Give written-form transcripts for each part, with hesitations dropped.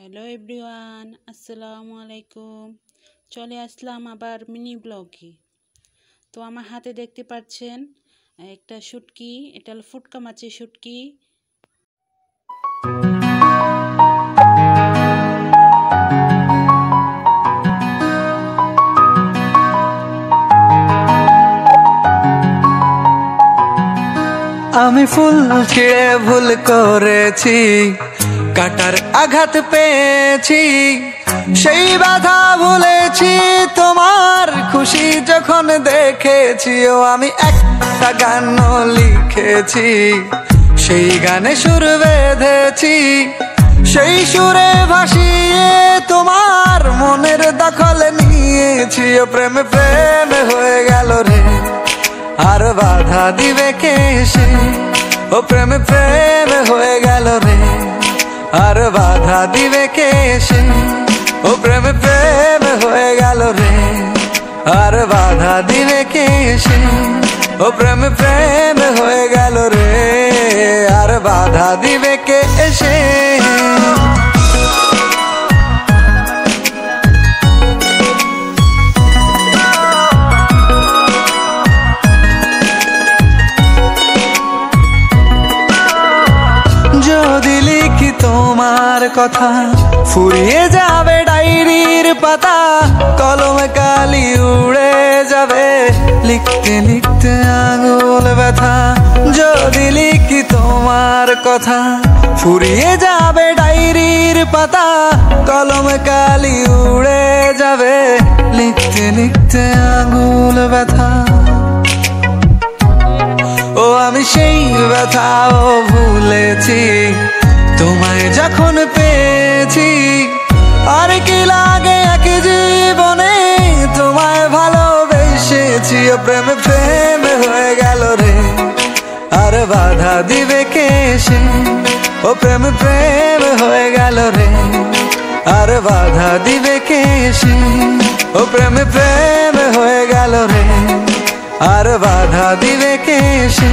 Hello everyone, আসসালামু আলাইকুম। চলে আসলাম আবার মিনি ব্লগে। তো আমার হাতে দেখতে পাচ্ছেন একটা শুটকি, এটা হলো ফুটকা মাছের শুটকি। আমি ফুল ছিঁড়ে ভুল করেছি, কাটার আঘাত পেয়েছি, সেই বাধা ভুলেছি তোমার খুশি যখন দেখেছি। ও আমি একটা গান লিখেছি, সেই গানে সুর বেঁধেছি, সেই সুরে ভাসিয়ে তোমার মনের দখল নিয়েছি। ও প্রেমে প্রেমে হয়ে গেল রে, আর বাধা দিবে কে সে? ও প্রেমে প্রেমে হয়ে গেল রে, আর বাধা দিবে কে সে? ও প্রেমে প্রেমে হয়ে গেল রে, আর বাধা দিবে কে সে? ও প্রেমে প্রেমে হয়ে গেল রে, আর বাধা দিবে কে সে? যদি লিখি তোমার কথা, ফুরিয়ে যাবে ডায়েরির পাতা, কলমে কালি উড়ে যাবে, লিখতে লিখতে আঙুল ব্যথা। যদি লিখি তোমার কথা, ফুরিয়ে যাবে ডায়েরির পাতা, কলমে কালি উড়ে যাবে, লিখতে লিখতে আঙুল ব্যথা। ও আমি সেই ব্যথাও ভুলেছি, তোমায় যখন পেয়েছি। আর কি লাগে এক জীবনে, তোমায় ভালোবেসেছি। ও প্রেমে প্রেমে হয়ে গেল রে, আর বাধা দিবে কে সে? ও প্রেমে প্রেমে হয়ে গেল রে, আর বাধা দিবে কে সে? ও প্রেমে প্রেমে হয়ে গেল রে, আর বাধা দিবে কে সে?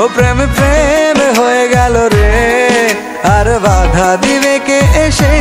ও প্রেমে প্রেমে হয়ে গেল রে, আর বাধা দিবে কে সে?